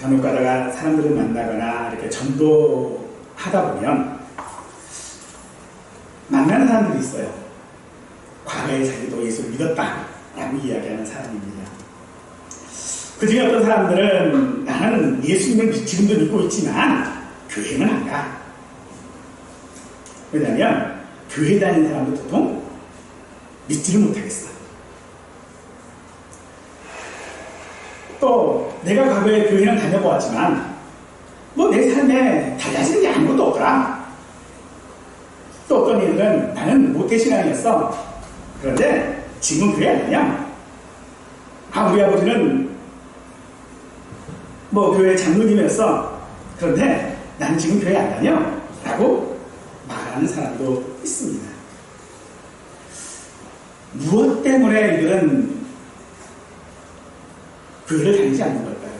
간혹 가다가 사람들을 만나거나 이렇게 전도하다 보면 만나는 사람들이 있어요. 과거에 자기도 예수를 믿었다라고 이야기하는 사람입니다. 그 중에 어떤 사람들은 나는 예수님을 지금도 믿고 있지만 교회는 안 가. 왜냐하면 교회 다니는 사람들 보통 믿지를 못하겠어. 또 내가 과거에 교회는 다녀보았지만 뭐 내 삶에 달라지는 게 아무것도 없더라. 또 어떤 이들은 나는 모태신앙이었어. 그런데 지금 교회 안 다녀. 우리 아버지는 뭐 교회 장로님이었어. 그런데 나는 지금 교회 안 다녀. 라고 말하는 사람도 있습니다. 무엇 때문에 이들은 교회를 다니지 않는 걸까요?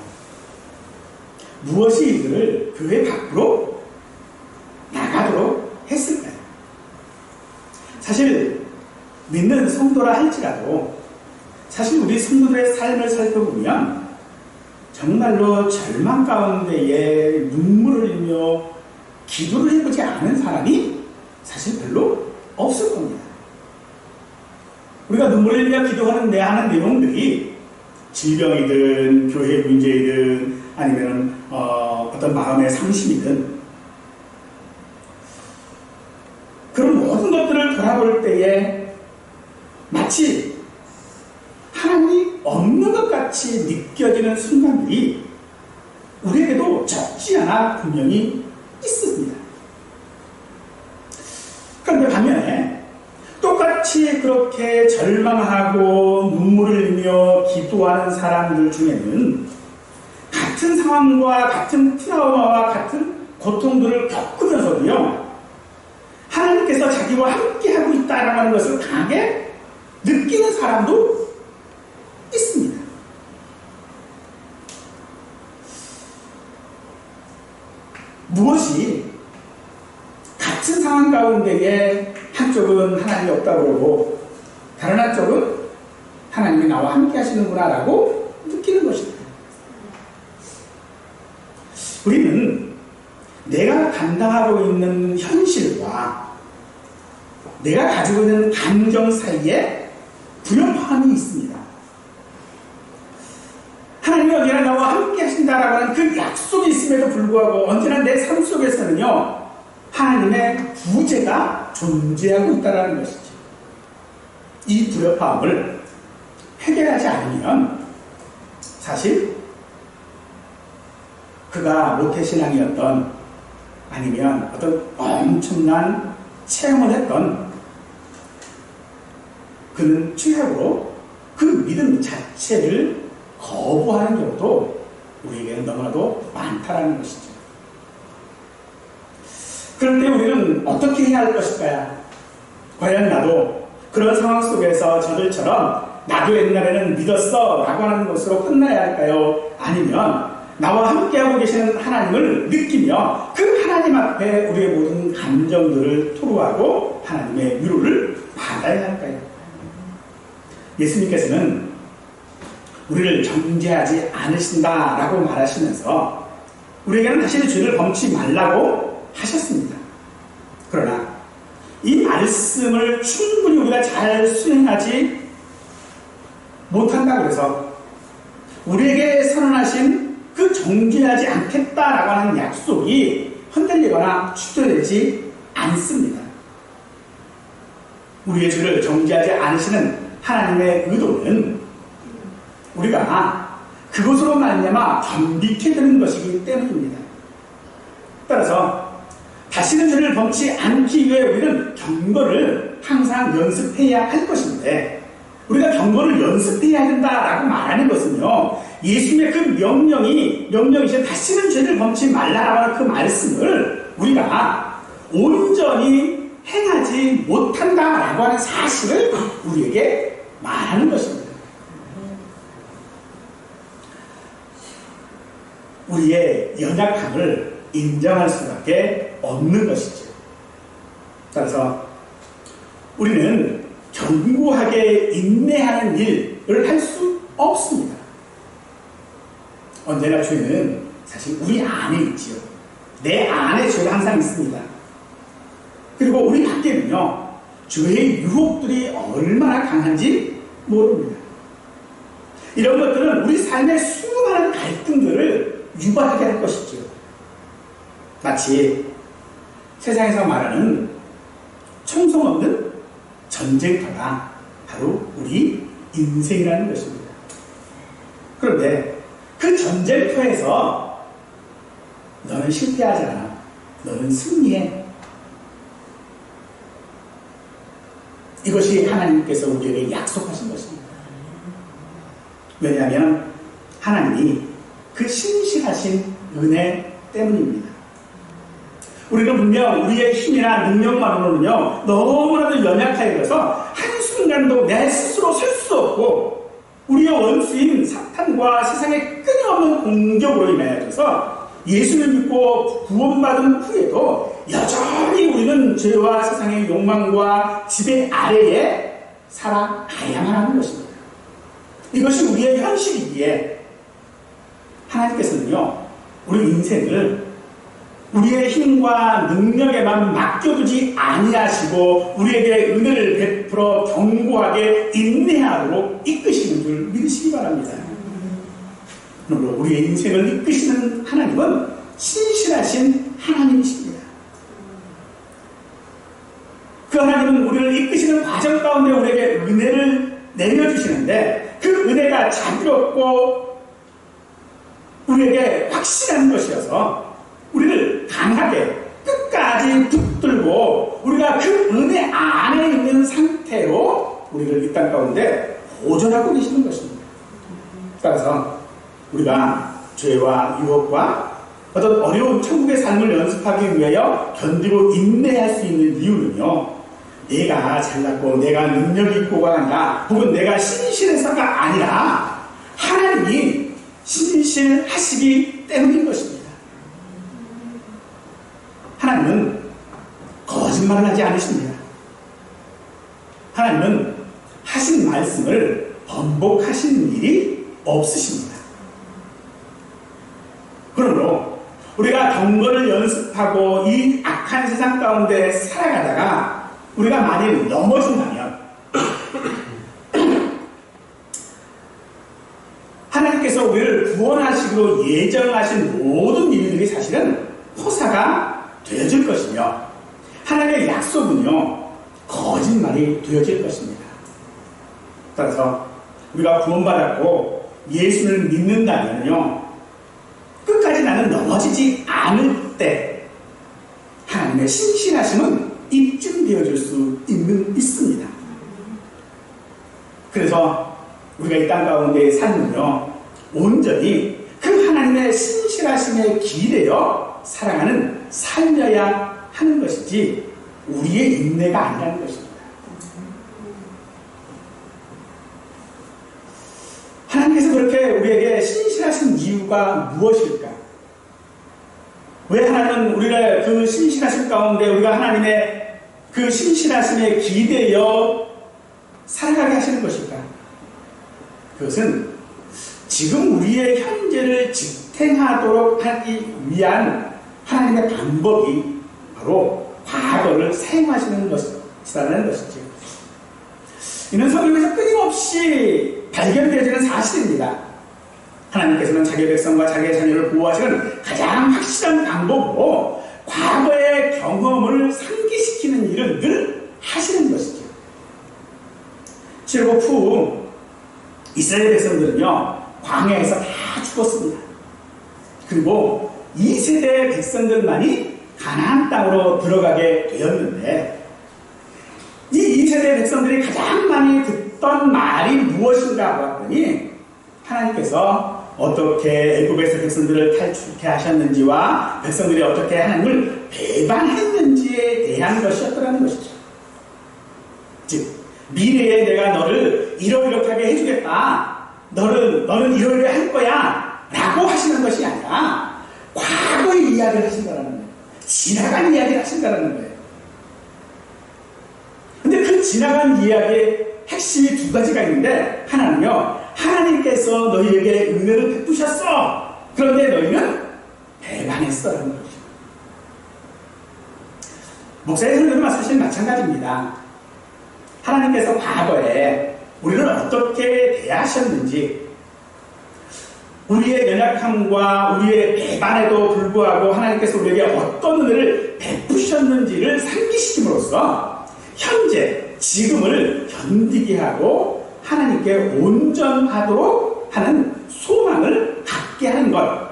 무엇이 이들을 교회 밖으로 나가도록 했을까요? 사실 믿는 성도라 할지라도 사실 우리 성도들의 삶을 살펴보면 정말로 절망 가운데에 눈물을 흘리며 기도를 해보지 않은 사람이 사실 별로 없을 겁니다. 우리가 눈물을 흘려 기도하는 하는 내용들이 질병이든 교회 문제이든 아니면 어떤 마음의 상심이든 그런 모든 것들을 돌아볼 때에 마치 하나님이 없는 것 같이 느껴지는 순간들이 우리에게도 적지 않아 분명히 있습니다. 그런데 반면에 똑같이 그렇게 절망하고 눈물을 흘리며 기도하는 사람들 중에는 같은 상황과 같은 트라우마와 같은 고통들을 겪으면서도요, 하나님께서 자기와 함께하고 있다라고 하는 것을 강하게 느끼는 사람도 있습니다. 무엇이 같은 상황 가운데에 한쪽은 하나님이 없다고 그러고 다른 한쪽은 하나님이 나와 함께 하시는구나 라고 느끼는 것입니다. 우리는 내가 감당하고 있는 현실과 내가 가지고 있는 감정 사이에 불협화음이 있습니다. 하나님이 언제나 나와 함께 하신다라고 하는 그 약속이 있음에도 불구하고 언제나 내 삶 속에서는요, 하나님의 구제가 존재하고 있다는 것이죠. 이 불협화음을 해결하지 않으면 사실 그가 모태신앙이었던 아니면 어떤 엄청난 체험을 했던 그는 최악으로 그 믿음 자체를 거부하는 경우도 우리에게는 너무나도 많다라는 것이죠. 그럴 때 우리는 어떻게 해야 할 것일까요? 과연 나도 그런 상황 속에서 저들처럼 나도 옛날에는 믿었어 라고 하는 것으로 끝나야 할까요? 아니면 나와 함께하고 계시는 하나님을 느끼며 그 하나님 앞에 우리의 모든 감정들을 토로하고 하나님의 위로를 받아야 할까요? 예수님께서는 우리를 정죄하지 않으신다라고 말하시면서 우리에게는 다시는 죄를 범치 말라고 하셨습니다. 그러나 이 말씀을 충분히 우리가 잘 수행하지 못한다고 해서 우리에게 선언하신 그 정죄하지 않겠다라고 하는 약속이 흔들리거나 취소되지 않습니다. 우리의 죄를 정죄하지 않으시는 하나님의 의도는 우리가 그것으로 말미암아 겸비케 되는 것이기 때문입니다. 따라서 다시는 죄를 범치 않기 위해 우리는 경건을 항상 연습해야 할 것인데, 우리가 경건을 연습해야 된다라고 말하는 것은요, 예수님의 그 명령이신 다시는 죄를 범치 말라라고 하는 그 말씀을 우리가 온전히 행하지 못한다라고 하는 사실을 우리에게 말하는 것입니다. 우리의 연약함을 인정할 수밖에 없는 것이죠. 따라서 우리는 견고하게 인내하는 일을 할 수 없습니다. 언제나 죄는 사실 우리 안에 있지요. 내 안에 죄가 항상 있습니다. 그리고 우리 밖에는요, 죄의 유혹들이 얼마나 강한지 모릅니다. 이런 것들은 우리 삶의 수많은 갈등들을 유발하게 할 것이죠. 마치 세상에서 말하는 총성 없는 전쟁터가 바로 우리 인생이라는 것입니다. 그런데 그 전쟁터에서 너는 실패하지 않아. 너는 승리해. 이것이 하나님께서 우리에게 약속하신 것입니다. 왜냐하면 하나님이 그 신실하신 은혜 때문입니다. 우리는 분명 우리의 힘이나 능력만으로는요, 너무나도 연약하여서 한순간도 내 스스로 설 수 없고, 우리의 원수인 사탄과 세상의 끊임없는 공격으로 인하여서 예수를 믿고 구원받은 후에도 여전히 우리는 죄와 세상의 욕망과 지배 아래에 살아가야만 하는 것입니다. 이것이 우리의 현실이기에 하나님께서는요, 우리 인생을 우리의 힘과 능력에만 맡겨두지 아니하시고 우리에게 은혜를 베풀어 견고하게 인내하도록 이끄시는 줄 믿으시기 바랍니다. 그러므로 우리의 인생을 이끄시는 하나님은 신실하신 하나님이십니다. 그 하나님은 우리를 이끄시는 과정 가운데 우리에게 은혜를 내려주시는데, 그 은혜가 자비롭고 우리에게 확실한 것이어서 우리를 강하게 끝까지 붙들고 우리가 그 은혜 안에 있는 상태로 우리를 이 땅 가운데 보존하고 계시는 것입니다. 따라서 우리가 죄와 유혹과 어떤 어려운 천국의 삶을 연습하기 위하여 견디고 인내할 수 있는 이유는요, 내가 잘났고 내가 능력이 있고가 아니라, 혹은 내가 신실해서가 아니라 하나님이 신실하시기 때문인 것입니다. 하나님은 거짓말을 하지 않으십니다. 하나님은 하신 말씀을 번복하시는 일이 없으십니다. 그러므로 우리가 경건을 연습하고 이 악한 세상 가운데 살아가다가 우리가 만일 넘어진다면 하나님께서 우리를 구원하시기로 예정하신 모든 일들이 사실은 포사가 되어질 것이며, 하나님의 약속은요, 거짓말이 되어질 것입니다. 따라서 우리가 구원받았고 예수를 믿는다면요, 끝까지 나는 넘어지지 않을 때 하나님의 신실하심은 입증되어질 수 있습니다. 그래서 우리가 이 땅 가운데의 삶은요, 온전히 그 하나님의 신실하심에 기대어 살아가는 삶이어야 하는 것이지 우리의 인내가 아니라는 것입니다. 하나님께서 그렇게 우리에게 신실하신 이유가 무엇일까? 왜 하나님은 우리를 그 신실하심 가운데 우리가 하나님의 그 신실하심에 기대어 살아가게 하시는 것일까? 그것은 지금 우리의 현재를 지탱하도록 하기 위한 하나님의 방법이 바로 과거를 사용하시는 것이라는 것이죠. 이는 성경에서 끊임없이 발견되어지는 사실입니다. 하나님께서는 자기의 백성과 자기의 자녀를 보호하시는 가장 확실한 방법으로 과거의 경험을 상기시키는 일을 늘 하시는 것이죠. 출애굽 후 이스라엘 백성들은요, 광야에서 다 죽었습니다. 그리고 2세대 백성들만이 가나안 땅으로 들어가게 되었는데, 이 2세대 백성들이 가장 많이 듣던 말이 무엇인가 봤더니 하나님께서 어떻게 애굽에서 백성들을 탈출케 하셨는지와 백성들이 어떻게 하나님을 배반했는지에 대한 것이었더라는 것이죠. 즉, 미래에 내가 너를 이러이러하게 해주겠다, 너는 이러이러 할 거야 라고 하시는 것이 아니라 과거의 이야기를 하신다는 거예요. 지나간 이야기를 하신다는 거예요. 근데 그 지나간 이야기의 핵심이 두 가지가 있는데, 하나는요, 하나님께서 너희에게 은혜를 베푸셨어. 그런데 너희는 배반했어라는 것이죠. 목사의 설교는 사실 마찬가지입니다. 하나님께서 과거에 우리를 어떻게 대하셨는지, 우리의 연약함과 우리의 배반에도 불구하고 하나님께서 우리에게 어떤 은혜를 베푸셨는지를 상기시킴으로써 현재, 지금을 견디게 하고 하나님께 온전하도록 하는 소망을 갖게 하는 것,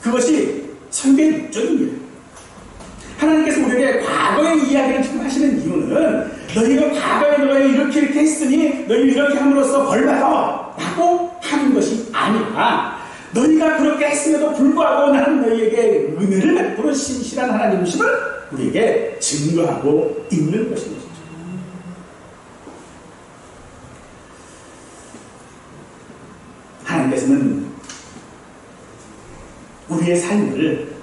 그것이 설교의 목적입니다. 하나님께서 우리에게 과거의 이야기를 지금 하시는 이유는 너희가 과거에 너희가 이렇게 했으니 너희 이렇게 함으로써 벌받아 라고 하는 것이 아니라, 너희가 그렇게 했음에도 불구하고 나는 너희에게 은혜를 베푸는 신실한 하나님이심을 우리에게 증거하고 있는 것입니다. 하나님께서는 우리의 삶을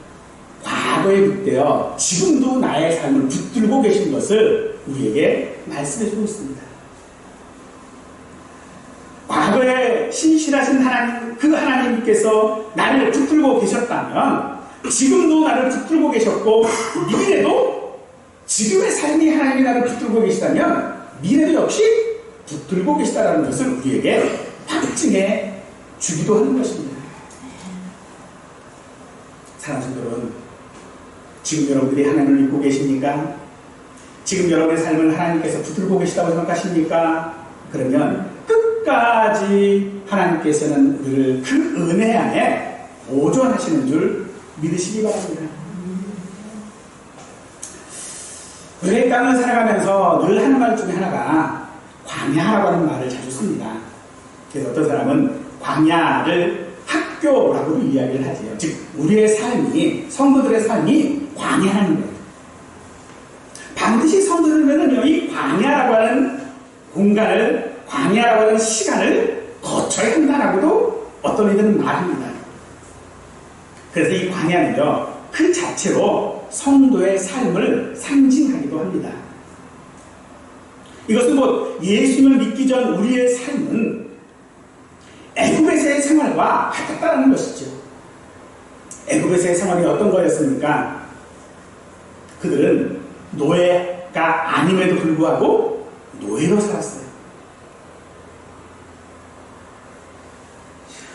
과거에 빗대어 지금도 나의 삶을 붙들고 계신 것을 우리에게 말씀해주고 있습니다. 과거에 신실하신 하나님, 그 하나님께서 나를 붙들고 계셨다면 지금도 나를 붙들고 계셨고, 미래도 지금의 삶이 하나님이 나를 붙들고 계시다면 미래도 역시 붙들고 계시다는 것을 우리에게 확증해 주기도 하는 것입니다. 사랑하는 성도 여러분, 지금 여러분들이 하나님을 믿고 계십니까? 지금 여러분의 삶을 하나님께서 붙들고 계시다고 생각하십니까? 그러면 끝까지 하나님께서는 우리를 그 은혜 안에 보존하시는 줄 믿으시기 바랍니다. 우리의 땅을 살아가면서 늘 하는 말 중에 하나가 광야라고 하는 말을 자주 씁니다. 그래서 어떤 사람은 광야를 학교라고도 이야기를 하지요. 즉 우리의 삶이, 성도들의 삶이 광야라는 거예요. 반드시 성도들은요, 이 광야라고 하는 공간을, 광야라고 하는 시간을 거쳐야 한다라고도 어떤 이들은 말합니다. 그래서 이 광야는요, 그 자체로 성도의 삶을 상징하기도 합니다. 이것은 뭐 예수님을 믿기 전 우리의 삶은 애굽에서의 생활과 같았다는 것이죠. 애굽에서의 생활이 어떤 거였습니까? 그들은 노예가 아님에도 불구하고 노예로 살았어요.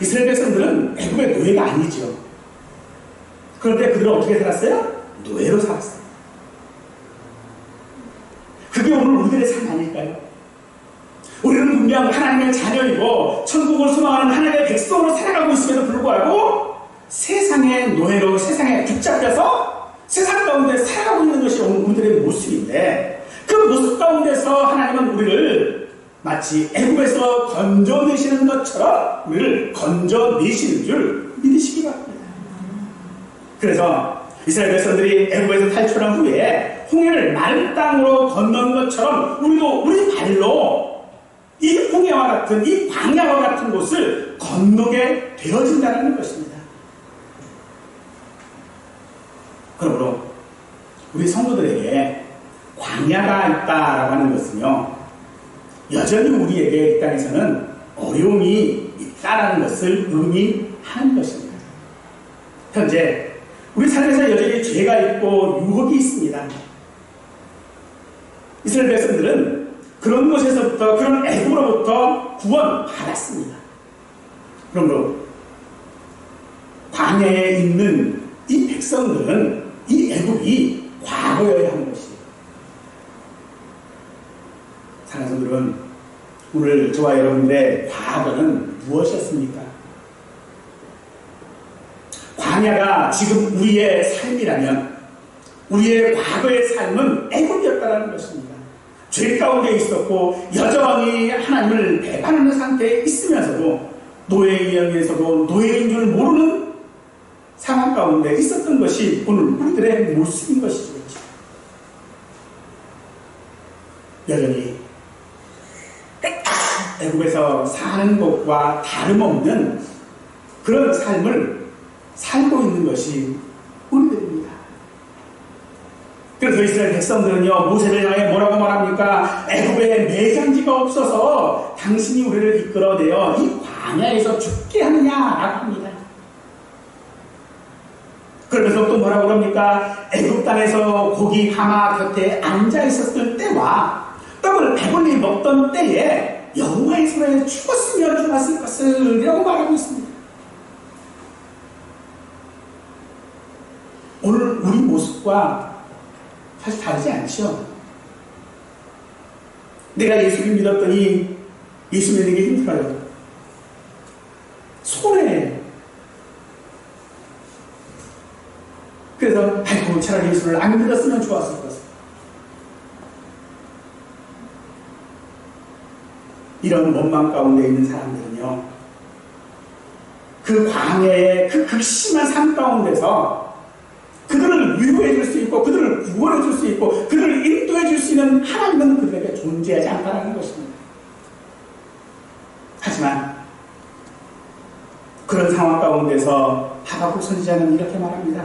이스라엘 백성들은 애굽의 노예가 아니죠. 그런데 그들은 어떻게 살았어요? 노예로 살았어요. 그게 오늘 우리들의 삶 아닐까요? 우리는 분명 하나님의 자녀이고 천국을 소망하는 하나님의 백성으로 살아가고 있음에도 불구하고 세상의 노예로, 세상에 붙잡혀서 세상 가운데 살아가고 있는 것이 우리들의 모습인데, 그 모습 가운데서 하나님은 우리를 마치 애굽에서 건져내시는 것처럼 우리를 건져내시는 줄 믿으시기 바랍니다. 그래서 이스라엘 백성들이 애굽에서 탈출한 후에 홍해를 마른 땅으로 건넌 것처럼 우리도 우리 발로 이 홍해와 같은, 이 광야와 같은 곳을 건너게 되어진다는 것입니다. 그러므로 우리 성도들에게 광야가 있다라고 하는 것은요, 여전히 우리에게 이 땅에서는 어려움이 있다라는 것을 의미하는 것입니다. 현재 우리 삶에서 여전히 죄가 있고 유혹이 있습니다. 이스라엘 백성들은 그런 것에서부터, 그런 애굽으로부터 구원받았습니다. 그러므로 광야에 있는 이 백성들은 이 애굽이 과거여야 하는 것이에요. 사랑하는 성도들은 오늘 저와 여러분들의 과거는 무엇이었습니까? 광야가 지금 우리의 삶이라면 우리의 과거의 삶은 애굽이었다는 것입니다. 죄 가운데 있었고 여전히 하나님을 배반하는 상태에 있으면서도 노예에 의해서도 노예인 줄 모르는 상황 가운데 있었던 것이 오늘 우리들의 모습인 것이죠. 여전히 애굽에서 사는 것과 다름없는 그런 삶을 살고 있는 것이 우리들입니다. 그래서 이스라엘 백성들은요, 모세를 향해 뭐라고 말합니까? 애굽에 매장지가 없어서 당신이 우리를 이끌어내어 이 광야에서 죽게 하느냐라고 합니다. 그러면서 또 뭐라고 그럽니까? 애굽 땅에서 고기 가마 곁에 앉아 있었을 때와 떡을 배불리 먹던 때에 여호와의 손에 죽었으면 좋았을 것을 이라고 말하고 있습니다. 오늘 우리 모습과 사실 다르지 않죠? 내가 예수를 믿었더니 예수 믿는 게 힘들어요. 손해. 그래서 아이고 차라리 예수를 안 믿었으면 좋았을 것을. 이런 원망 가운데 있는 사람들은요, 그 광야의 그 극심한 삶 가운데서 그들을 위로해 줄 수 있고 그들을 구원해 줄 수 있고 그들을 인도해 줄 수 있는 하나님은 그들에게 존재하지 않다는 것입니다. 하지만 그런 상황 가운데서 하박국 선지자는 이렇게 말합니다.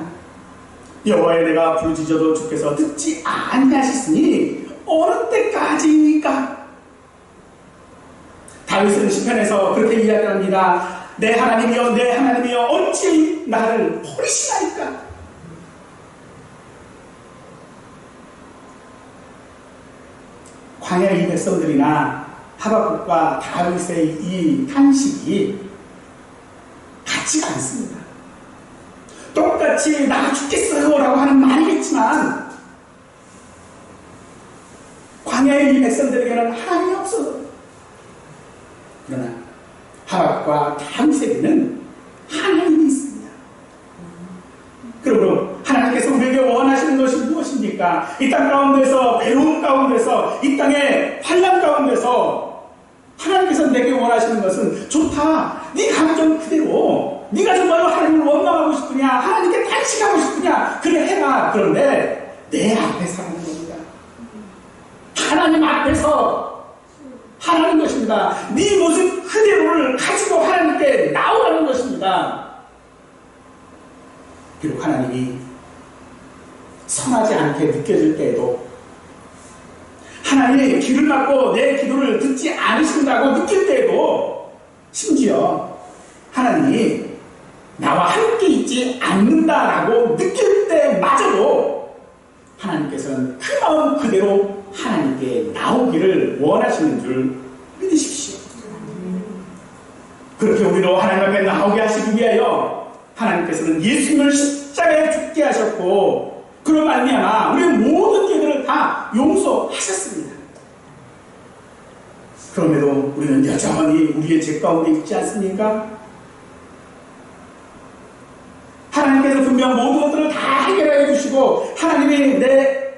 여호와의 내가 부르짖어도 주께서 듣지 아니하시으니 어느 때까지입니까? 다윗은 시편에서 그렇게 이야기합니다. 내 하나님이여 내 하나님이여 어찌 나를 버리시나이까? 광야의 이 백성들이나 하박국과 다윗의 이 탄식이 같지가 않습니다. 똑같이 나 죽겠어요 라고 하는 말이겠지만 광야의 이 백성들에게는 하나님이 없어요. 그러나 하박국과 다윗에게는 하나님이 있습니다. 그러므로 하나님께서 우리에게 원하시는 것이 무엇입니까? 이 땅 가운데서 배움 가운데서 이 땅의 환난 가운데서 하나님께서 내게 원하시는 것은 좋다. 네 감정 그대로 네가 정말로 하나님을 원망하고 싶으냐 하나님께 탄식하고 싶으냐 그래 해라. 그런데 내 앞에 사는 겁니다. 하나님 앞에서 하라는 것입니다. 네 모습 그대로를 가지고 하나님께 나오라는 것입니다. 비록 하나님이 선하지 않게 느껴질 때에도 하나님의 귀를 막고 내 기도를 듣지 않으신다고 느낄 때에도 심지어 하나님이 나와 함께 있지 않는다라고 느낄 때마저도 하나님께서는 그 마음 그대로 하나님께 나오기를 원하시는 줄 믿으십시오. 그렇게 우리로 하나님 앞에 나오게 하시기 위하여 하나님께서는 예수님을 십자가에 죽게 하셨고 그로 말미암아 우리의 모든 죄들을 다 용서하셨습니다. 그럼에도 우리는 여전히 우리의 죄 가운데 있지 않습니까? 하나님께서 분명 모든 것들을 다 해결해 주시고 하나님이 내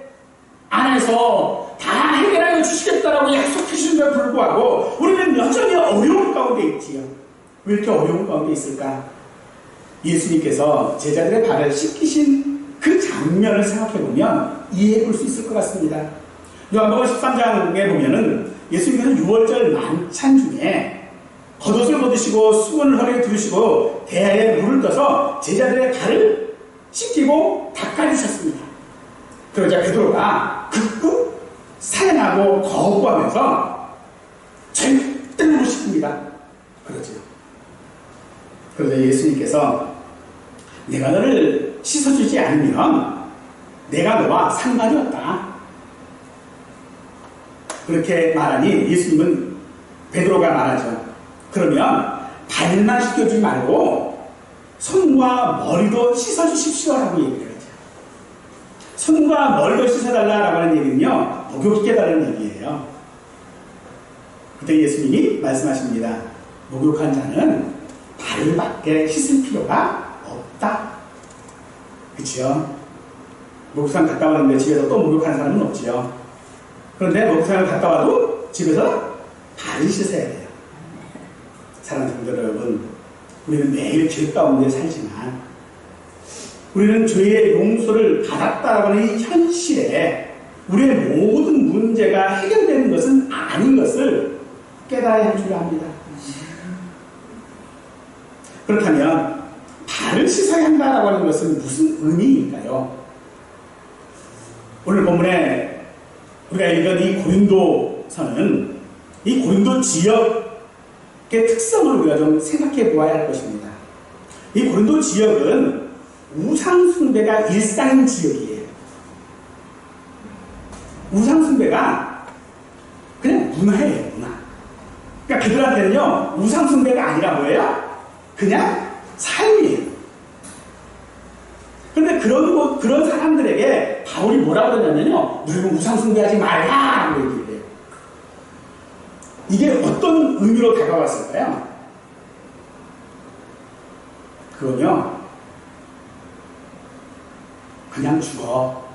안에서 다 해결하여 주시겠다라고 약속해 주심에 불구하고 우리는 여전히 어려운 가운데 있지요. 왜 이렇게 어려운 가운데 있을까? 예수님께서 제자들의 발을 씻기신 그 장면을 생각해보면 이해해 볼 수 있을 것 같습니다. 요한복음 13장에 보면은 예수님께서 6월절 만찬 중에 겉옷을 벗으시고 수건을 허리에 두르시고 대야에 물을 떠서 제자들의 발을 씻기고 닦아주셨습니다. 그러자 베드로가 극구 사양하고 거부하면서 절대로 못 씻깁니다. 그러죠. 그러자 예수님께서 내가 너를 씻어주지 않으면 내가 너와 상관이 없다. 그렇게 말하니 예수님은 베드로가 말하죠. 그러면 발만 씻겨주지 말고 손과 머리도 씻어주십시오라고 얘기를 하죠. 손과 머리도 씻어달라고 하는 얘기는요, 목욕시켜달라는 얘기예요. 그때 예수님이 말씀하십니다. 목욕한 자는 발을 밖에 씻을 필요가 없다. 그치요? 목욕탕 갔다 왔는데 집에서 또 목욕하는 사람은 없지요. 그런데 목욕탕을 갔다 와도 집에서 발을 씻어야 돼요. 사랑하는 성도 여러분, 우리는 매일 죄 가운데 살지만 우리는 죄의 용서를 받았다고 하는 이 현실에 우리의 모든 문제가 해결되는 것은 아닌 것을 깨달아야 할 줄 압니다. 그렇다면 발을 씻어야 한다고 하는 것은 무슨 의미일까요? 오늘 본문에 우리가 읽은 이 고린도서는 이 고린도 지역의 특성을 우리가 좀 생각해 보아야 할 것입니다. 이 고린도 지역은 우상숭배가 일상인 지역이에요. 우상숭배가 그냥 문화예요, 문화. 그러니까 그들한테는요, 우상숭배가 아니라 뭐예요? 그냥 삶이에요. 그런데 그런 사람들에게 바울이 뭐라고 그러냐면요, 너희는 우상숭배하지 말라! 라고 얘기해요. 이게 어떤 의미로 다가왔을까요? 그건요, 그냥 죽어.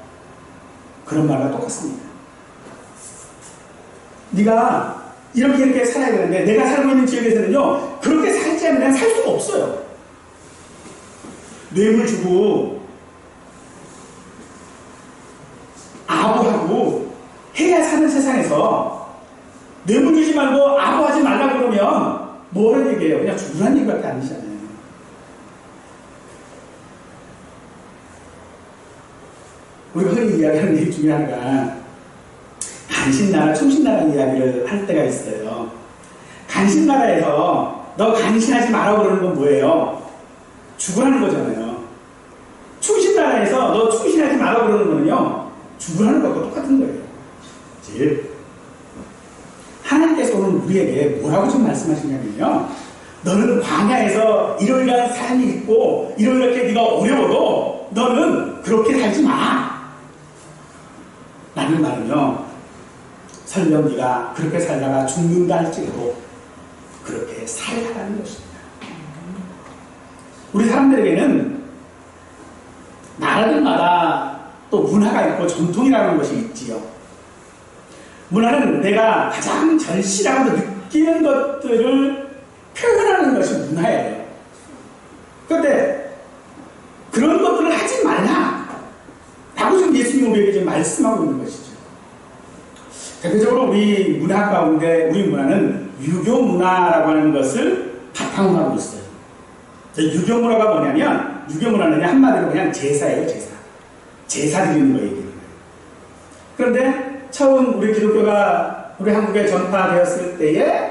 그런 말과 똑같습니다. 네가 이렇게 살아야 되는데, 내가 살고 있는 지역에서는요, 그렇게 살지 않으면 살 수가 없어요. 뇌물 주고 아부하고 해야 사는 세상에서 뇌물 주지 말고 아부하지 말라고 그러면 뭐라는 얘기예요? 그냥 죽으라는 얘기밖에 아니잖아요. 우리가 흔히 이야기하는 얘기 중에 하나가 간신나라, 충신나라 이야기를 할 때가 있어요. 간신나라에서 너 간신하지 말라고 그러는 건 뭐예요? 죽으라는 거잖아요. 충신나라에서 너 충신하지 말라고 그러는 거는요, 죽으라는 것과 똑같은 거예요. 즉, 하나님께서 오늘 우리에게 뭐라고 좀 말씀하시냐면요, 너는 광야에서 이러이러한 삶이 있고 이렇게 네가 어려워도 너는 그렇게 살지 마. 라는 말은요, 설령 네가 그렇게 살다가 죽는다 할지라도 그렇게 살아가라는 것입니다. 우리 사람들에게는 나라들마다 또 문화가 있고 전통이라는 것이 있지요. 문화는 내가 가장 절실하고 느끼는 것들을 표현하는 것이 문화예요. 그런데 그런 것들을 하지 말라 라고 지금 예수님 우리에게 지금 말씀하고 있는 것이죠. 대표적으로 우리 문화 가운데 우리 문화는 유교 문화라고 하는 것을 바탕으로 하고 있어요. 유교 문화가 뭐냐면, 유교 문화는 한마디로 그냥 제사예요, 제사. 제사 드리는 거 얘기해요. 그런데 처음 우리 기독교가 우리 한국에 전파되었을 때에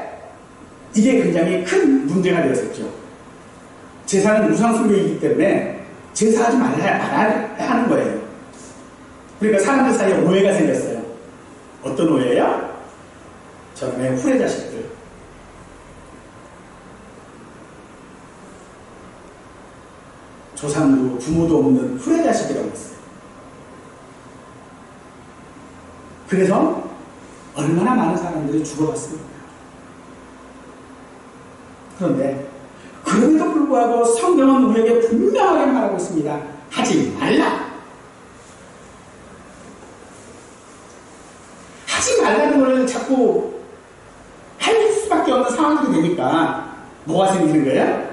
이게 굉장히 큰 문제가 되었었죠. 제사는 우상숭배이기 때문에 제사하지 말아야 하는 거예요. 그러니까 사람들 사이에 오해가 생겼어요. 어떤 오해예요? 저놈의 후레자식들. 조상도 부모도 없는 후레자식이라고 했어요. 그래서 얼마나 많은 사람들이 죽어갔습니다. 그런데 그럼에도 불구하고 성경은 우리에게 분명하게 말하고 있습니다. 하지 말라. 하지 말라는 걸 자꾸 할 수밖에 없는 상황이 되니까 뭐가 생기는 거예요?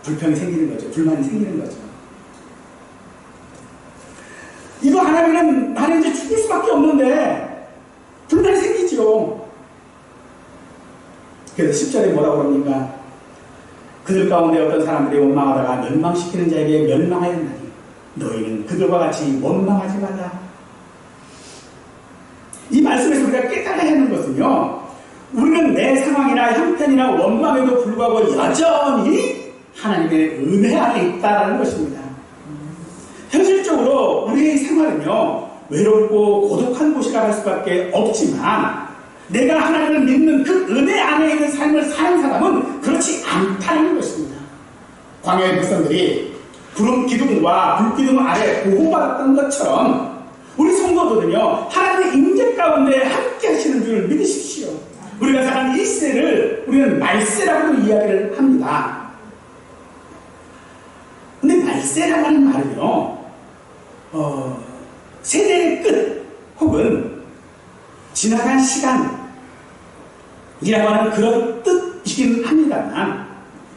불평이 생기는 거죠. 불만이 생기는 거죠. 이거 안 하면은 나는 이제 죽을 수밖에 없는데 불만이 생기죠. 그래서 10절에 뭐라고 그럽니까? 그들 가운데 어떤 사람들이 원망하다가 멸망시키는 자에게 멸망하였나니 너희는 그들과 같이 원망하지 말라. 이 말씀에서 우리가 깨달아야 하는 것은요, 우리는 내 상황이나 형편이나 원망에도 불구하고 여전히 하나님의 은혜 안에 있다는 것입니다. 현실적으로 우리의 생활은요, 외롭고 고독한 곳이라 할 수밖에 없지만 내가 하나님을 믿는 그 은혜 안에 있는 삶을 사는 사람은 그렇지 않다는 것입니다. 광야의 백성들이 구름 기둥과 불기둥 아래 보호받았던 것처럼 우리 성도들은요, 하나님의 임재 가운데 함께 하시는 줄 믿으십시오. 우리가 사는 이 시대를 우리는 말세라고도 이야기를 합니다. 근데 말세라고 하는 말은요, 세대의 끝 혹은 지나간 시간이라고 하는 그런 뜻이긴 합니다만,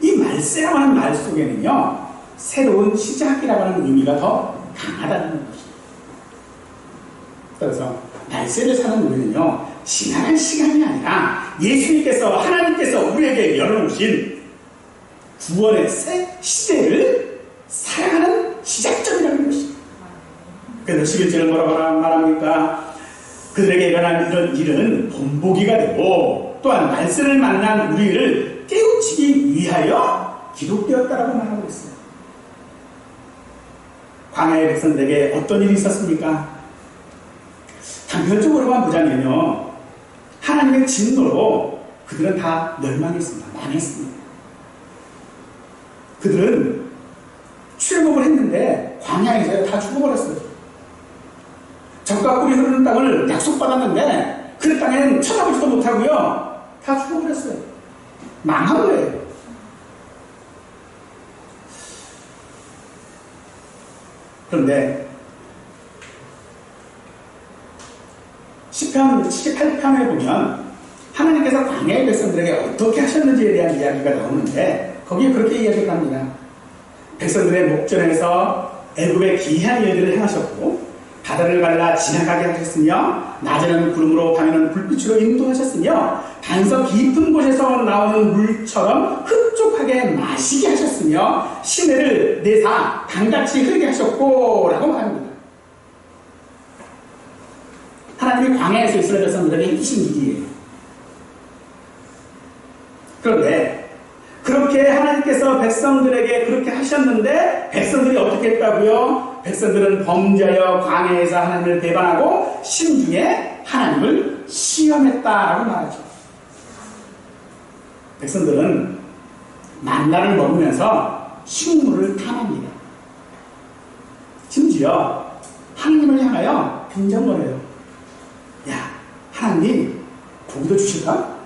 이 말세라고 하는 말 속에는요, 새로운 시작이라고 하는 의미가 더 강하다는 것입니다. 그래서 말세를 사는 우리는요, 지나간 시간이 아니라 예수님께서, 하나님께서 우리에게 열어놓으신 구원의 새 시대를 살아가는 시작점이라는 것입니다. 그래서 11절은 뭐라고 말합니까? 그들에게 일어난 이런 일은 본보기가 되고 또한 말세를 만난 우리를 깨우치기 위하여 기록되었다라고 말하고 있어요. 광야의 백성들에게 어떤 일이 있었습니까? 단편적으로만 보자면요, 하나님의 진노로 그들은 다 멸망했습니다. 망했습니다. 그들은 출애굽을 했는데 광야에서 다 죽어버렸어요. 젖과 꿀이 흐르는 땅을 약속받았는데 그 땅에는 쳐다보지도 못하고요, 다 죽어버렸어요. 망한 거예요. 그런데 시편 78편에 보면 하나님께서 광야의 백성들에게 어떻게 하셨는지에 대한 이야기가 나오는데 거기에 그렇게 이야기를 합니다. 백성들의 목전에서 애굽의 기이한 일들을 행하셨고 바다를 갈라 지나가게 하셨으며 낮에는 구름으로 밤에는 불빛으로 인도하셨으며 반석 깊은 곳에서 나오는 물처럼 흡족하게 마시게 하셨으며 시내를 내사 강같이 흐르게 하셨고 라고 말합니다. 하나님이 광야에서 이스라엘 백성들에게 해주신 일이에요. 그런데 그렇게 하나님께서 백성들에게 그렇게 하셨는데 백성들이 어떻게 했다고요? 백성들은 범죄하여 광야에서 하나님을 배반하고 심중에 하나님을 시험했다라고 말하죠. 백성들은 만나를 먹으면서 식물을 탐합니다. 심지어 하나님을 향하여 빈정거려요. 야, 하나님 고기도 주실까?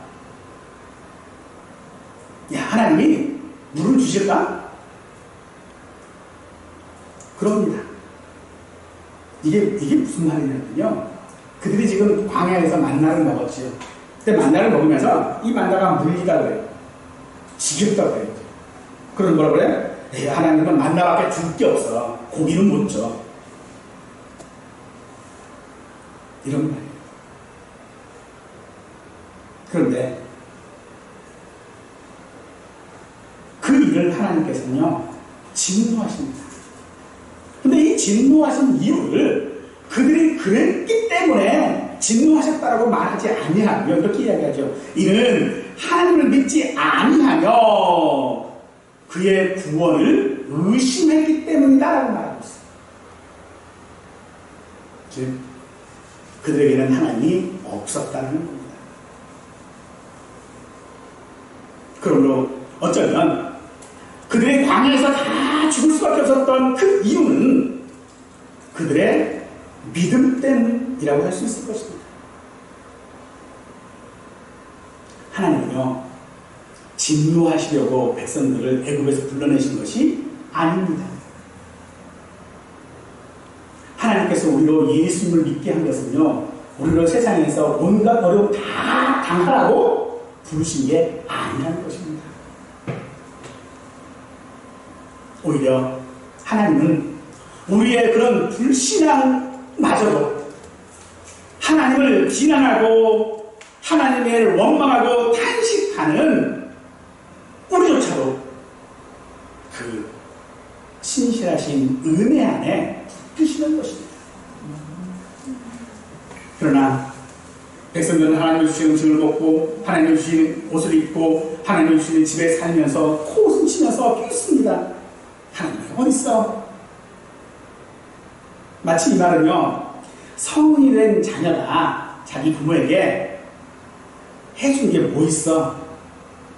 야, 하나님이 물을 주실까? 그럽니다. 이게 무슨 말이냐면요, 그들이 지금 광야에서 만나를 먹었지요. 근데 만나를 먹으면서 이 만나가 물리다 그래요. 지겹다 그래요. 그런 뭐라 그래? 에이, 하나님은 만나밖에 줄 게 없어. 고기는 못 줘. 이런 말이에요. 그런데 그 일을 하나님께서는요, 진노하십니다. 근데 이 진노하신 이유를 그들이 그랬기 때문에 진노하셨다라고 말하지 아니하며 이렇게 이야기하죠. 이는 하나님을 믿지 아니하며 그의 구원을 의심했기 때문이다라고 말하고 있어요. 즉 그들에게는 하나님이 없었다는 겁니다. 그러므로 어쩌면 그들의 광야에서 다 죽을 수밖에 없었던 그 이유는 그들의 믿음 때문이라고 할 수 있을 것입니다. 하나님은요, 진노하시려고 백성들을 애굽에서 불러내신 것이 아닙니다. 하나님께서 우리로 예수님을 믿게 한 것은요, 우리로 세상에서 온갖 어려움 다 당하라고 부르신 게 아니라는 것입니다. 오히려 하나님은 우리의 그런 불신앙마저도 하나님을 비난하고 하나님을 원망하고 탄식하는 우리조차도 그 신실하신 은혜 안에 붙드시는 것입니다. 그러나 백성들은 하나님이 주신 음식을 먹고 하나님이 주신 옷을 입고 하나님이 주신 집에 살면서 코웃음 치면서 빌습니다. 하나님이 어디 있어? 마치 이 말은요, 성인이 된 자녀가 자기 부모에게 해준 게 뭐 있어?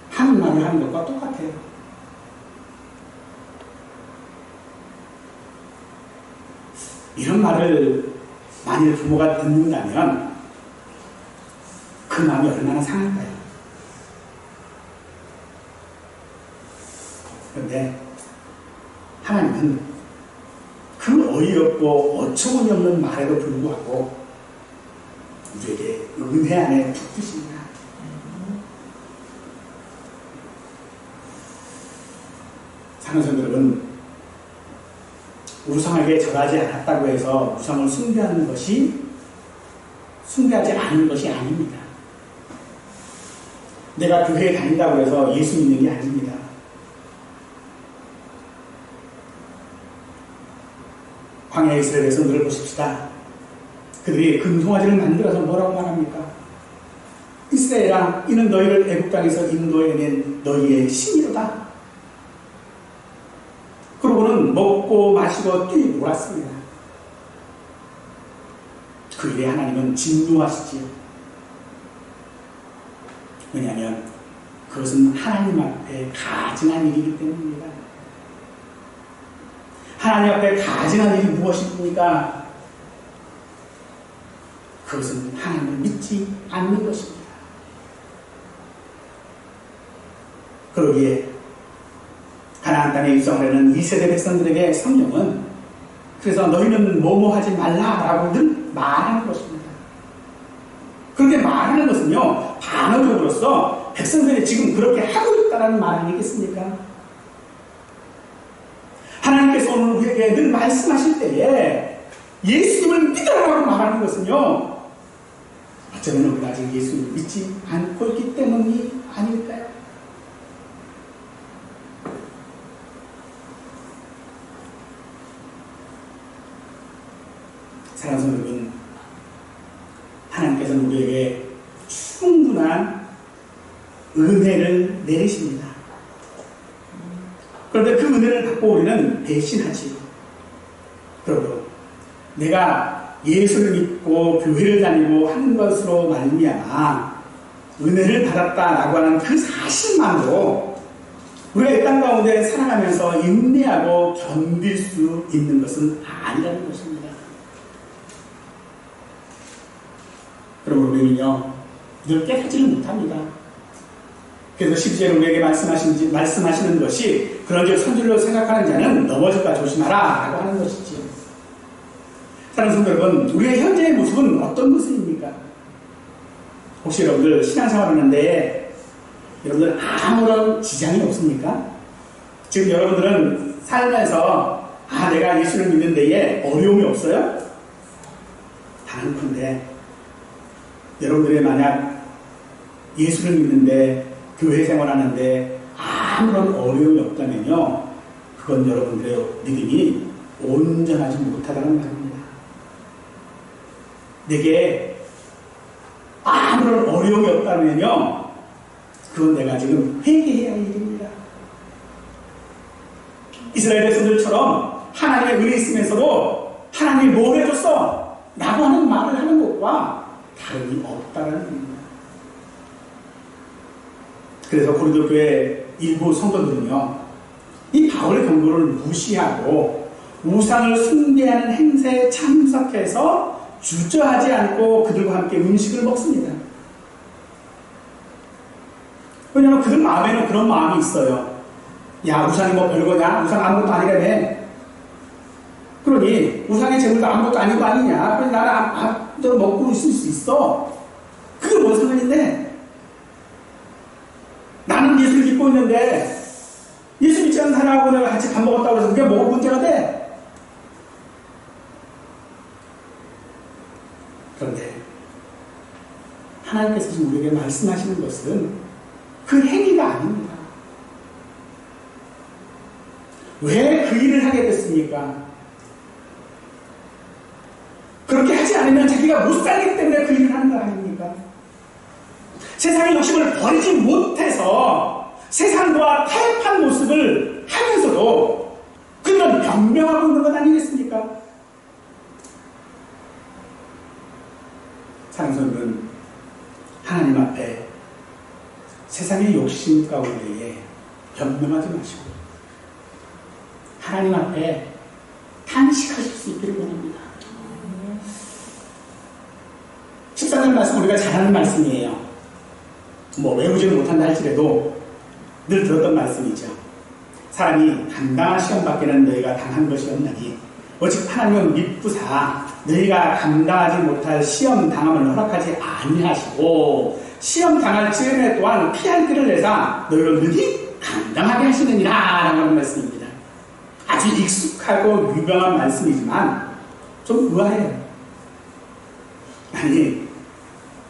하는 말을 하는 것과 똑같아요. 이런 말을 만일 부모가 듣는다면 그 마음이 얼마나 상할까요? 그런데 하나님은 그 어이없고 어처구니없는 말에도 불구하고 우리에게 은혜 안에 붙드십니다. 사랑하는 여러분, 우상에게 절하지 않았다고 해서 우상을 숭배하지 않는 것이 아닙니다. 내가 교회에 다닌다고 해서 예수 믿는 게 아닙니다. 광야의 이스라엘 백성들을 보십시다. 그들이 금송아지를 만들어서 뭐라고 말합니까? 이스라엘아, 이는 너희를 애굽 땅에서 인도해낸 너희의 신이로다. 그러고는 성도들은 먹고 마시고 뛰 놀았습니다. 그 일에 하나님은 진노하시지요. 왜냐하면 그것은 하나님 앞에 가증한 일이기 때문입니다. 하나님 앞에 가증한 일이 무엇입니까? 그것은 하나님을 믿지 않는 것입니다. 그러기에 가나안 땅에 입성하려는 2세대 백성들에게 성경은 그래서 너희는 뭐뭐 하지 말라라고 늘 말하는 것입니다. 그렇게 말하는 것은요, 반어적으로서 백성들이 지금 그렇게 하고 있다는 말 아니겠습니까? 하나님께서 오늘 우리에게 늘 말씀하실 때에 예수님을 믿으라고 말하는 것은요, 어쩌면 우리가 아직 예수님을 믿지 않고 있기 때문이 아닐까요? 사랑하는 성도 여러분, 하나님께서는 우리에게 충분한 은혜를 내리십니다. 그런데 그 은혜를 받고 우리는 배신하지요. 그러므로 내가 예수를 믿고 교회를 다니고 하는 것으로 말미암아 은혜를 받았다라고 하는 그 사실만으로 우리가 이 땅 가운데 살아가면서 인내하고 견딜 수 있는 것은 아니라는 것입니다. 그러므로 우리는요, 늘 깨닫지를 못합니다. 그래서 12절에 우리에게 말씀하시는 것이 그런즉 선줄로 생각하는 자는 넘어질까 조심하라 라고 하는 것이지요. 사랑하는 성도 여러분, 우리의 현재의 모습은 어떤 모습입니까? 혹시 여러분들 신앙생활 하는데 여러분들 아무런 지장이 없습니까? 지금 여러분들은 살면서 내가 예수를 믿는 데에 어려움이 없어요? 단언컨대 여러분들이 만약 예수를 믿는데 교회 생활하는데 아무런 어려움이 없다면요, 그건 여러분들의 믿음이 온전하지 못하다는 말입니다. 내게 아무런 어려움이 없다면요, 그건 내가 지금 회개해야 할 일입니다. 이스라엘 백성들처럼 하나님의 은혜 있으면서도 하나님이 뭘 해줬어? 라고 하는 말을 하는 것과 다름이 없다는 겁니다. 그래서 고린도 교회 일부 성도들은요, 이 바울의 경고를 무시하고 우상을 숭배하는 행사에 참석해서 주저하지 않고 그들과 함께 음식을 먹습니다. 왜냐하면 그들 마음에는 그런 마음이 있어요. 야, 우상이 뭐 별거냐? 우상 아무것도 아니라며. 그러니 우상의 제물도 아무것도 아닌 거 아니냐? 그래서 나는 아무데나 먹고 있을 수 있어. 그게 뭔 상관인데? 나는 예수를 믿고 있는데 예수 믿지 않는 사람하고 내가 같이 밥 먹었다고 해서 그게 뭐가 문제가 돼? 그런데 하나님께서 지금 우리에게 말씀하시는 것은 그 행위가 아닙니다. 왜 그 일을 하게 됐습니까? 그렇게 하지 않으면 자기가 못 살기 때문에 그 일을 하는 거 아닙니까? 세상의 욕심을 버리지 못해서 세상과 타협한 모습을 하면서도 그들은 변명하고 있는 것 아니겠습니까? 사랑스러운 하나님 앞에 세상의 욕심 가운데에 변명하지 마시고 하나님 앞에 탄식하실 수 있기를 원합니다. 14절 말씀 우리가 잘 아는 말씀이에요. 뭐 외우지는 못한다 할지라도 늘 들었던 말씀이죠. 사람이 감당한 시험 밖에는 너희가 당한 것이 없나니 오직 하나님은 믿부사 너희가 감당하지 못할 시험 당함을 허락하지 아니하시고 시험 당할 즈음에 또한 피할 길을 내사 너희를 능히 감당하게 하시느니라 라고 하는 말씀입니다. 아주 익숙하고 유명한 말씀이지만 좀 의아해요. 아니,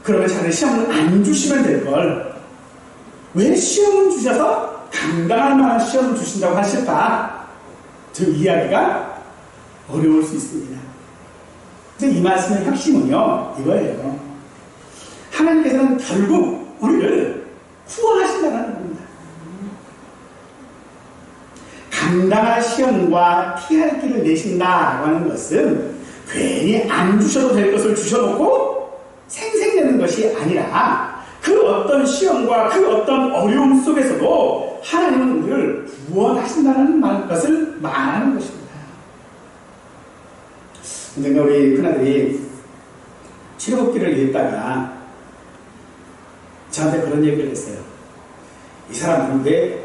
그러면 차라리 시험을 안 주시면 될 걸 왜 시험을 주셔서 감당할 만한 시험을 주신다고 하실까? 저 이야기가 어려울 수 있습니다. 근데 이 말씀의 핵심은요, 이거예요. 하나님께서는 결국 우리를 구원하신다는 겁니다. 당당한 시험과 피할 길을 내신다라고 하는 것은 괜히 안 주셔도 될 것을 주셔놓고 생생내는 것이 아니라 그 어떤 시험과 그 어떤 어려움 속에서도 하나님은 우리를 구원하신다는 것을 말하는 것입니다. 언젠가 우리 큰아들이 출애굽기를 읽다가 저한테 그런 얘기를 했어요. 이 사람은 왜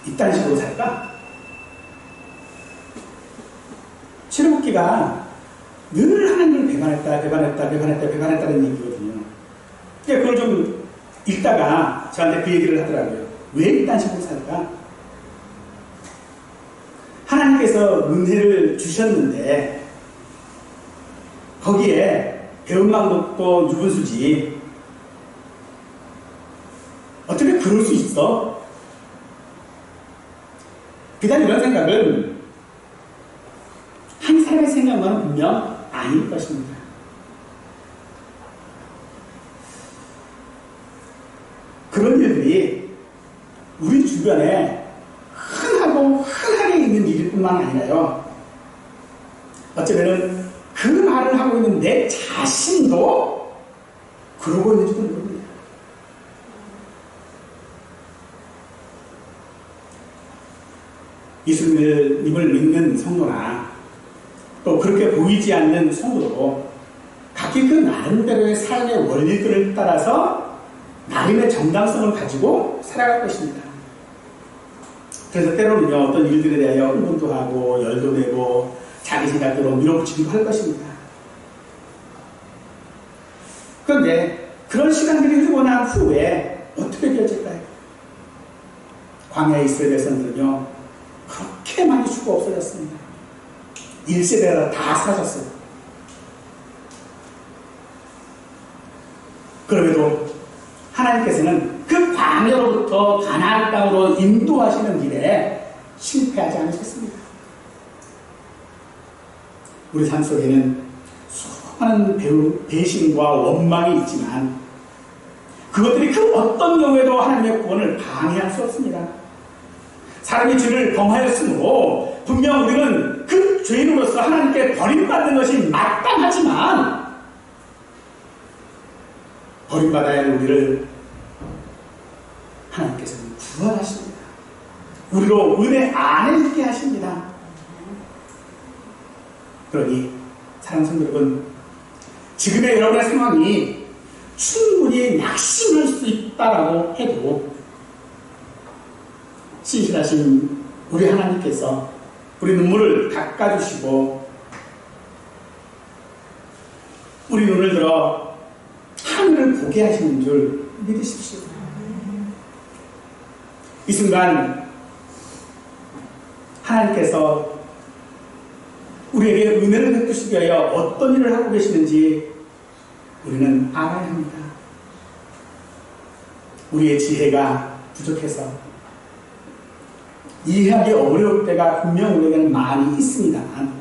이딴 식으로 살까? 출애굽기가 늘 하나님을 배반했다는 얘기거든요. 그걸 좀 읽다가 저한테 그 얘기를 하더라고요. 왜 이딴 식으로 살까? 하나님께서 은혜를 주셨는데 거기에 배은망 높고 유분수지 어떻게 그럴 수 있어? 그다음 이런 생각은 한 사람의 생각만은 분명 아닐 것입니다. 그런 일들이 우리 주변에 흔하게 있는 일일 뿐만 아니라요. 어쩌면 그 말을 하고 있는 내 자신도 그러고 있는지도 모릅니다. 예수님을 믿는 성도나 또 그렇게 보이지 않는 성도도 각기 그 나름대로의 삶의 원리들을 따라서 나름의 정당성을 가지고 살아갈 것입니다. 그래서 때로는요, 어떤 일들에 대하여 흥분도 하고 열도 내고 자기 생각대로 밀어붙이기도 할 것입니다. 그런데 그런 시간들이 흐르고 난 후에 어떻게 되어질까요? 광야에 이스라엘 백성들은요, 그렇게 많이 죽어 없어졌습니다. 1세대가 다 사라졌어요. 그럼에도 하나님께서는 그 광야로부터 가나안 땅으로 인도하시는 길에 실패하지 않으셨습니다. 우리 삶 속에는 수많은 배신과 원망이 있지만 그것들이 그 어떤 경우에도 하나님의 구원을 방해할 수 없습니다. 사람이 죄를 범하였으므로 분명 우리는 그 죄인으로서 하나님께 버림받는 것이 마땅하지만 버림받아야 할 우리를 하나님께서는 구원하십니다. 우리로 은혜 안에 있게 하십니다. 그러니 사랑하는 성도 여러분, 지금의 여러분의 상황이 충분히 낙심할 수 있다라고 해도 신실하신 우리 하나님께서 우리 눈물을 닦아주시고 우리 눈을 들어 하늘을 보게 하시는 줄 믿으십시오. 이 순간 하나님께서 우리에게 은혜를 베푸시기 위하여 어떤 일을 하고 계시는지 우리는 알아야 합니다. 우리의 지혜가 부족해서 이해하기 어려울 때가 분명 우리에게는 많이 있습니다만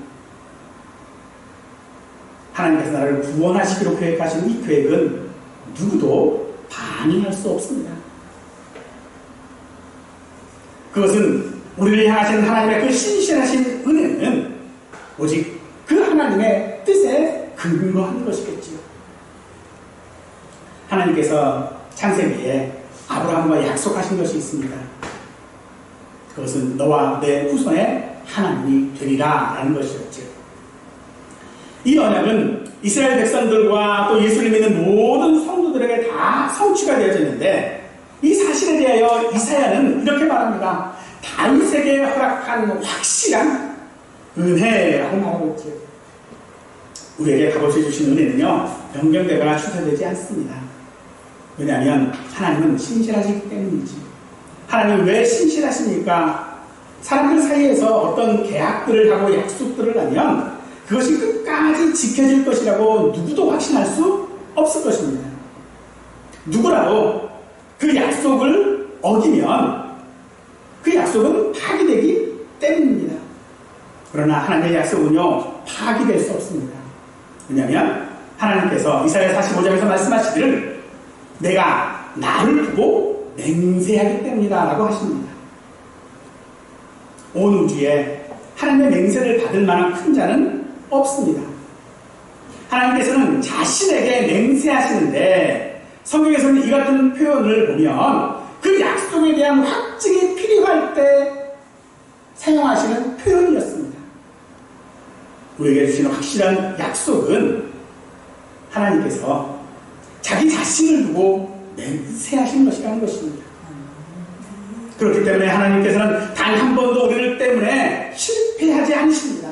하나님께서 나를 구원하시기로 계획하신 이 계획은 누구도 방해할 수 없습니다. 그것은 우리를 향하신 하나님의 그 신실하신 은혜는 오직 그 하나님의 뜻에 근거한 것이겠지요. 하나님께서 창세기에 아브라함과 약속하신 것이 있습니다. 그것은 너와 내 후손의 하나님이 되리라 라는 것이었죠. 이 언약은 이스라엘 백성들과 또 예수를 믿는 모든 성도들에게 다 성취가 되어졌는데 이 사실에 대하여 이사야는 이렇게 말합니다. 다윗에게 허락한 확실한 은혜라고 말하고 있죠. 우리에게 값없이 주신 은혜는요, 변경되거나 취소되지 않습니다. 왜냐하면 하나님은 신실하시기 때문이지. 하나님은 왜 신실하십니까? 사람들 사이에서 어떤 계약들을 하고 약속들을 하면 그것이 끝까지 지켜질 것이라고 누구도 확신할 수 없을 것입니다. 누구라도 그 약속을 어기면 그 약속은 파기되기 때문입니다. 그러나 하나님의 약속은요, 파기될 수 없습니다. 왜냐하면 하나님께서 이사야 45장에서 말씀하시기를 내가 나를 두고 맹세하기 때문이다 라고 하십니다. 온 우주에 하나님의 맹세를 받을 만한 큰 자는 없습니다. 하나님께서는 자신에게 맹세하시는데 성경에서는 이 같은 표현을 보면 그 약속에 대한 확증이 필요할 때 사용하시는 표현이었습니다. 우리에게 주시는 확실한 약속은 하나님께서 자기 자신을 두고 맹세하신 것이라는 것입니다. 그렇기 때문에 하나님께서는 단 한 번도 우리를 때문에 실패하지 않으십니다.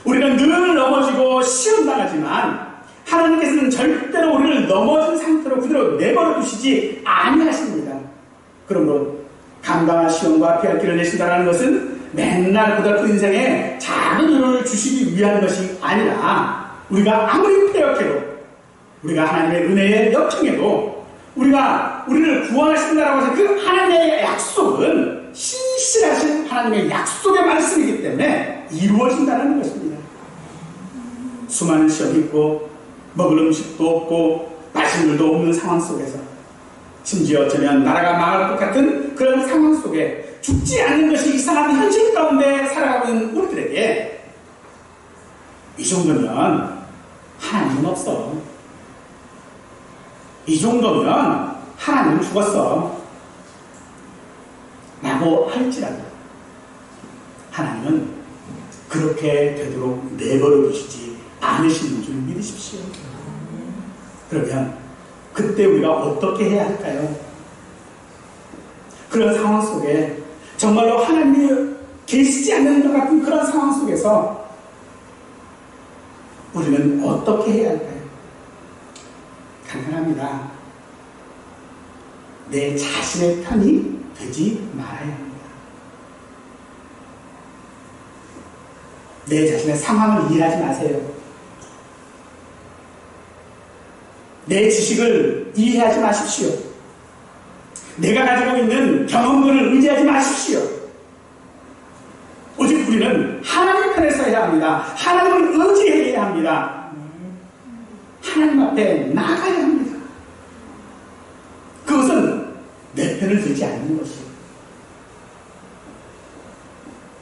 우리는 늘 넘어지고 시험당하지만 하나님께서는 절대로 우리를 넘어진 상태로 그대로 내버려 두시지 아니하십니다. 그러므로 감당한 시험과 피할 길을 내신다는 것은 맨날 고달픈 인생에 작은 위로를 주시기 위한 것이 아니라 우리가 아무리 패역해도 우리가 하나님의 은혜에 역행해도 우리가 우리를 구원하신다라고 해서 그 하나님의 약속은 신실하신 하나님의 약속의 말씀이기 때문에 이루어진다는 것입니다. 수많은 시험이 있고 먹을 음식도 없고 마실 물도 없는 상황 속에서 심지어 어쩌면 나라가 망할 것 같은 그런 상황 속에 죽지 않는 것이 이상한 현실 가운데 살아가고 있는 우리들에게 이 정도면 하나님은 없어. 이 정도면 하나님은 죽었어. 라고 할지라도 하나님은 그렇게 되도록 내버려 두시지 않으시는 줄 믿으십시오. 그러면 그때 우리가 어떻게 해야 할까요? 그런 상황 속에 정말로 하나님이 계시지 않는 것 같은 그런 상황 속에서 우리는 어떻게 해야 할까요? 간단합니다. 내 자신의 편이 되지 말아야 합니다. 내 자신의 상황을 이해하지 마세요. 내 지식을 이해하지 마십시오. 내가 가지고 있는 경험들을 의지하지 마십시오. 오직 우리는 하나님 편에 서야 합니다. 하나님을 의지해야 합니다. 하나님 앞에 나가야 합니다. 그것은 내 편을 들지 않는 것이요,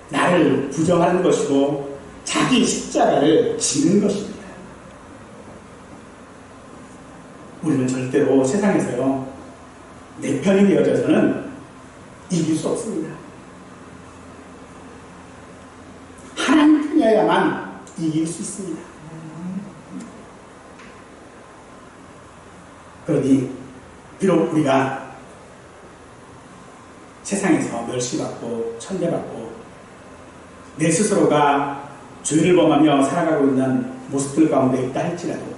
나를 부정하는 것이고 자기 십자가를 지는 것입니다. 우리는 절대로 세상에서요 내 편이 되어져서는 이길 수 없습니다. 하나님 편이어야만 이길 수 있습니다. 그러니 비록 우리가 세상에서 멸시받고 천대받고 내 스스로가 죄를 범하며 살아가고 있는 모습들 가운데 있다 할지라도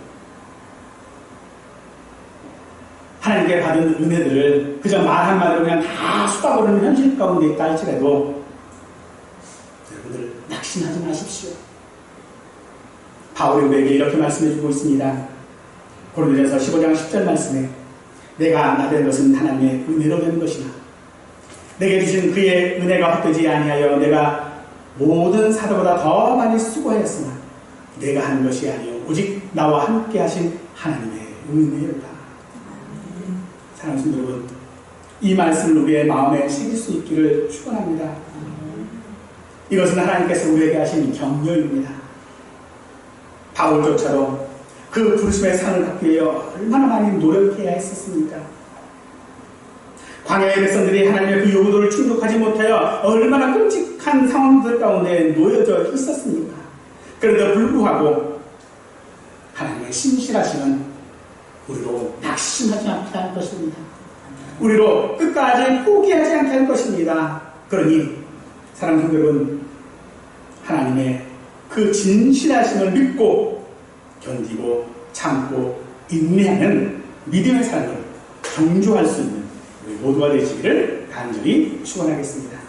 하나님께 받은 은혜들을 그저 말 한마디로 그냥 다 쏟아부르는 현실 가운데 있다 할지라도 여러분들 낙심하지 마십시오. 바울이 우리에게 이렇게 말씀해주고 있습니다. 고린도전서 15장 10절 말씀에 내가 나된 것은 하나님의 은혜로 된 것이나 내게 주신 그의 은혜가 헛되지 아니하여 내가 모든 사도보다 더 많이 수고하였으나 내가 하는 것이 아니요 오직 나와 함께 하신 하나님의 은혜로다. 사랑하는 여러분, 이 말씀을 우리의 마음에 새길 수 있기를 축원합니다. 이것은 하나님께서 우리에게 하신 격려입니다. 바울조차도 그 부르심의 상을 받기 위해 얼마나 많이 노력해야 했었습니까? 광야의 백성들이 하나님의 그 요구도를 충족하지 못하여 얼마나 끔찍한 상황들 가운데 놓여져 있었습니까? 그런데도 불구하고 하나님의 신실하심은 우리로 낙심하지 않게 할 것입니다. 우리로 끝까지 포기하지 않게 할 것입니다. 그러니 사랑하는 여러분, 하나님의 그 진실하심을 믿고 견디고 참고 인내하는 믿음의 삶을 경주할 수 있는 우리 모두가 되시기를 간절히 축원하겠습니다.